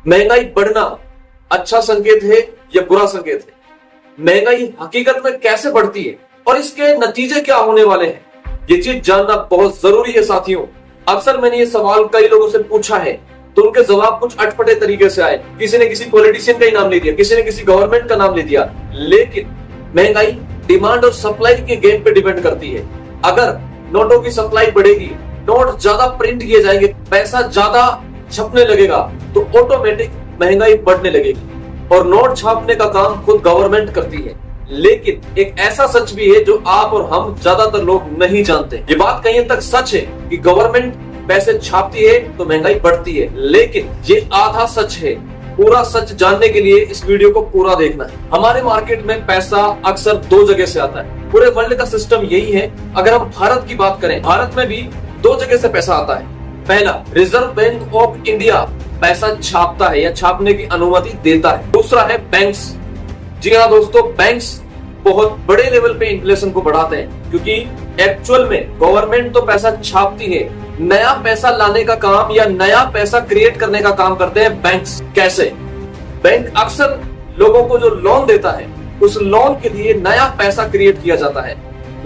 महंगाई बढ़ना अच्छा संकेत है या बुरा संकेत है? महंगाई हकीकत में कैसे बढ़ती है और इसके नतीजे क्या होने वाले हैं, ये चीज जानना बहुत जरूरी है साथियों। अक्सर मैंने ये सवाल कई लोगों से पूछा है तो उनके जवाब कुछ अटपटे तरीके से आए। किसी ने किसी पॉलिटिशियन का ही नाम ले दिया, किसी ने किसी गवर्नमेंट का नाम ले दिया। लेकिन महंगाई डिमांड और सप्लाई के गेम पे डिपेंड करती है। अगर नोटों की सप्लाई बढ़ेगी, नोट ज्यादा प्रिंट किए जाएंगे, पैसा ज्यादा छपने लगेगा तो ऑटोमेटिक महंगाई बढ़ने लगेगी। और नोट छापने का काम खुद गवर्नमेंट करती है। लेकिन एक ऐसा सच भी है जो आप और हम ज्यादातर लोग नहीं जानते। ये बात कहीं तक सच है कि गवर्नमेंट पैसे छापती है तो महंगाई बढ़ती है, लेकिन ये आधा सच है। पूरा सच जानने के लिए इस वीडियो को पूरा देखना है। हमारे मार्केट में पैसा अक्सर दो जगह से आता है। पूरे वर्ल्ड का सिस्टम यही है। अगर हम भारत की बात करें, भारत में भी दो जगह से पैसा आता है। पहला, रिजर्व बैंक ऑफ इंडिया पैसा छापता है या छापने की अनुमति देता है। दूसरा है बैंक्स। जी हाँ दोस्तों, बैंक्स बहुत बड़े लेवल पे इन्फ्लेशन को बढ़ाते हैं, क्योंकि एक्चुअल में गवर्नमेंट तो पैसा छापती है, नया पैसा लाने का काम या नया पैसा क्रिएट करने का काम करते हैं बैंक्स। कैसे? बैंक अक्सर लोगों को जो लोन देता है, उस लोन के लिए नया पैसा क्रिएट किया जाता है।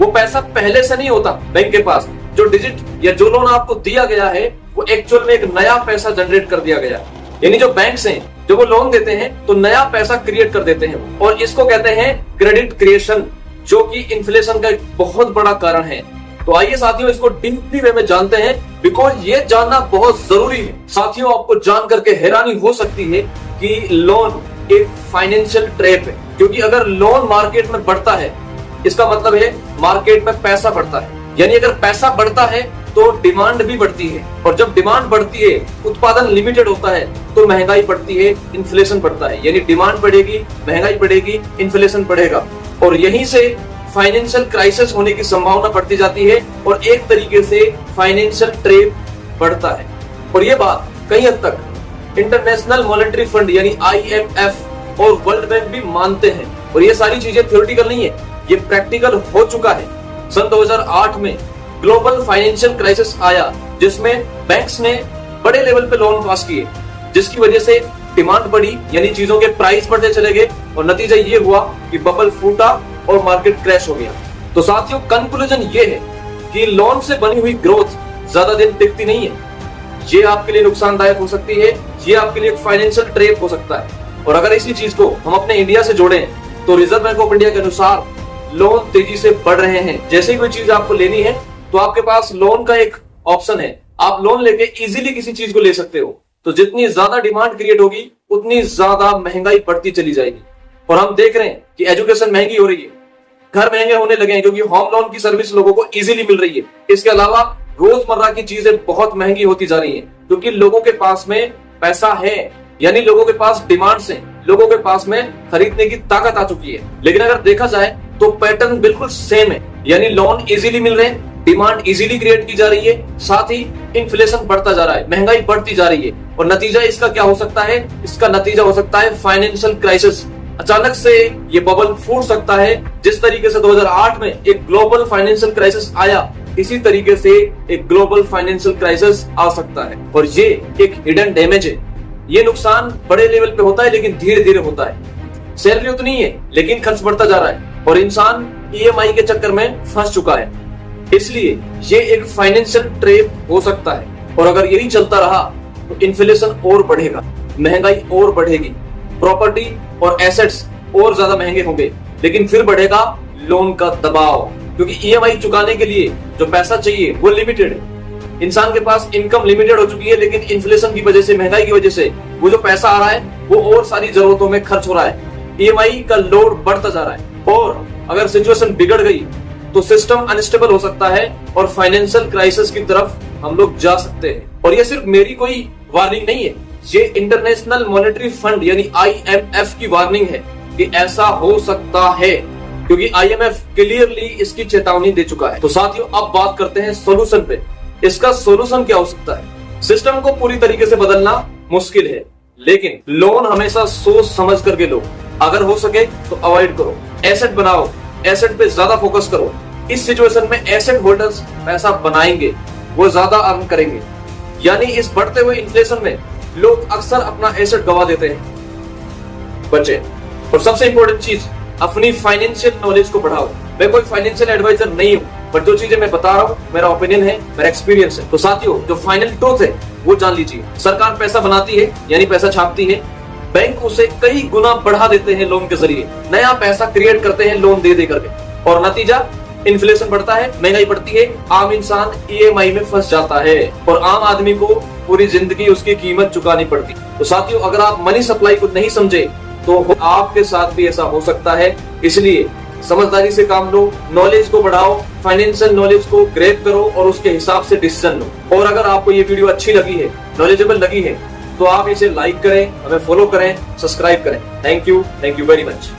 वो पैसा पहले से नहीं होता बैंक के पास। जो डिजिट या जो लोन आपको दिया गया है वो एक्चुअल में एक नया पैसा जनरेट कर दिया गया। यानी जो बैंक्स हैं, जो वो लोन देते हैं तो नया पैसा क्रिएट कर देते हैं, और इसको कहते हैं क्रेडिट क्रिएशन, जो कि इन्फ्लेशन का एक बहुत बड़ा कारण है। तो आइए साथियों, इसको डीपली वे में जानते हैं, बिकॉज ये जानना बहुत जरूरी है। साथियों, आपको जान करके हैरानी हो सकती है कि लोन एक फाइनेंशियल ट्रैप है, क्योंकि अगर लोन मार्केट में बढ़ता है, इसका मतलब है मार्केट में पैसा बढ़ता है। यानी अगर पैसा बढ़ता है तो डिमांड भी बढ़ती है, और जब डिमांड बढ़ती है, उत्पादन लिमिटेड होता है, तो महंगाई बढ़ती है, इन्फ्लेशन बढ़ता है। यानी डिमांड बढ़ेगी, महंगाई बढ़ेगी, इन्फ्लेशन बढ़ेगा, और यहीं से फाइनेंशियल क्राइसिस होने की संभावना बढ़ती जाती है, और एक तरीके से फाइनेंशियल ट्रैप बढ़ता है। और ये बात कई हद तक इंटरनेशनल मॉनेटरी फंड यानी IMF और वर्ल्ड बैंक भी मानते हैं। और ये सारी चीजें थ्योरेटिकल नहीं है, ये प्रैक्टिकल हो चुका है। सन 2008 में ग्लोबल फाइनेंशियल क्राइसिस आया, जिसमें बैंक्स ने बड़े लेवल पे लोन पास किए, जिसकी वजह से डिमांड बढ़ी, यानी चीजों के प्राइस बढ़ते चले गए, और नतीजा ये हुआ कि बबल फूटा और मार्केट क्रैश हो गया। तो साथियों, कंक्लूजन ये है कि लोन से बनी हुई ग्रोथ ज्यादा दिन टिकती नहीं है। ये आपके लिए नुकसानदायक हो सकती है, ये आपके लिए फाइनेंशियल ट्रैप हो सकता है। और अगर इसी चीज को हम अपने इंडिया से जोड़ें तो रिजर्व बैंक ऑफ इंडिया के अनुसार लोन तेजी से बढ़ रहे हैं। जैसे ही कोई चीज आपको लेनी है तो आपके पास लोन का एक ऑप्शन है, आप लोन लेके इजीली किसी चीज को ले सकते हो। तो जितनी ज्यादा डिमांड क्रिएट होगी, उतनी ज्यादा महंगाई बढ़ती चली जाएगी। और हम देख रहे हैं कि एजुकेशन महंगी हो रही है, घर महंगे होने लगे हैं, क्योंकि होम लोन की सर्विस लोगों को इजीली मिल रही है। इसके अलावा रोजमर्रा की चीजें बहुत महंगी होती जा रही है, क्योंकि लोगों के पास में पैसा है, यानी लोगों के पास डिमांड्स हैं, लोगों के पास में खरीदने की ताकत आ चुकी है। लेकिन अगर देखा जाए तो पैटर्न बिल्कुल सेम है, यानी लोन इजीली मिल रहे हैं, डिमांड इजीली क्रिएट की जा रही है, साथ ही इन्फ्लेशन बढ़ता जा रहा है, महंगाई बढ़ती जा रही है। और नतीजा इसका क्या हो सकता है? इसका नतीजा हो सकता है फाइनेंशियल क्राइसिस। अचानक से ये बबल फूट सकता है। जिस तरीके से 2008 में एक ग्लोबल फाइनेंशियल क्राइसिस आया, इसी तरीके से एक ग्लोबल फाइनेंशियल क्राइसिस आ सकता है। और ये एक हिडन डैमेज है। ये नुकसान बड़े लेवल पे होता है, लेकिन धीरे धीरे होता है। सैलरी उतनी है, लेकिन खर्च बढ़ता जा रहा है, और इंसान EMI के चक्कर में फंस चुका है। इसलिए ये एक फाइनेंशियल ट्रैप हो सकता है। और अगर यही चलता रहा तो इन्फ्लेशन और बढ़ेगा, महंगाई और बढ़ेगी, प्रॉपर्टी और एसेट्स और ज्यादा महंगे होंगे, लेकिन फिर बढ़ेगा लोन का दबाव, क्योंकि EMI चुकाने के लिए जो पैसा चाहिए वो लिमिटेड है। इंसान के पास इनकम लिमिटेड हो चुकी है, लेकिन इन्फ्लेशन की वजह से, महंगाई की वजह से वो जो पैसा आ रहा है वो और सारी जरूरतों में खर्च हो रहा है। EMI का लोड बढ़ता जा रहा है, और अगर सिचुएशन बिगड़ गई तो सिस्टम अनस्टेबल हो सकता है, और फाइनेंशियल क्राइसिस की तरफ हम लोग जा सकते हैं। और ये सिर्फ मेरी कोई वार्निंग नहीं है, ये इंटरनेशनल मॉनेटरी फंड यानी IMF की वार्निंग है कि ऐसा हो सकता है, क्योंकि IMF क्लियरली इसकी चेतावनी दे चुका है। तो साथियों, अब बात करते हैं सोल्यूशन पे। इसका सोल्यूशन क्या हो सकता है? सिस्टम को पूरी तरीके से बदलना मुश्किल है, लेकिन लोन हमेशा सोच समझ करके लो। अगर हो सके तो अवॉइड करो, एसेट बनाओ, एसेट पे ज्यादा फोकस करो। इस सिचुएशन में एसेट होल्डर्स पैसा बनाएंगे, वो ज्यादा अर्न करेंगे। यानी इस बढ़ते हुए इन्फ्लेशन में लोग अक्सर अपना एसेट गवा देते हैं। बचे। और सबसे इंपॉर्टेंट चीज, अपनी फाइनेंशियल नॉलेज को बढ़ाओ। मैं कोई फाइनेंशियल एडवाइजर नहीं हूं, पर जो चीजें मैं बता रहा हूं मेरा ओपिनियन है, मेरा एक्सपीरियंस है। तो साथियों, जो फाइनल ट्रूथ है वो जान लीजिए। सरकार पैसा बनाती है, यानी पैसा छापती है, बैंक उसे कई गुना बढ़ा देते हैं लोन के जरिए, नया पैसा क्रिएट करते हैं लोन दे करके, और नतीजा इन्फ्लेशन बढ़ता है, महंगाई बढ़ती है, आम इंसान ईएमआई में फंस जाता है और आम आदमी को पूरी जिंदगी उसकी कीमत चुकानी पड़ती। तो साथियों, अगर आप मनी सप्लाई को नहीं समझे तो आपके साथ भी ऐसा हो सकता है। इसलिए समझदारी से काम लो, नॉलेज को बढ़ाओ, फाइनेंशियल नॉलेज को ग्रैब करो और उसके हिसाब से डिसीजन लो। और अगर आपको ये वीडियो अच्छी लगी है, नॉलेजेबल लगी है, तो आप इसे लाइक करें, हमें फॉलो करें, सब्सक्राइब करें। Thank you very much.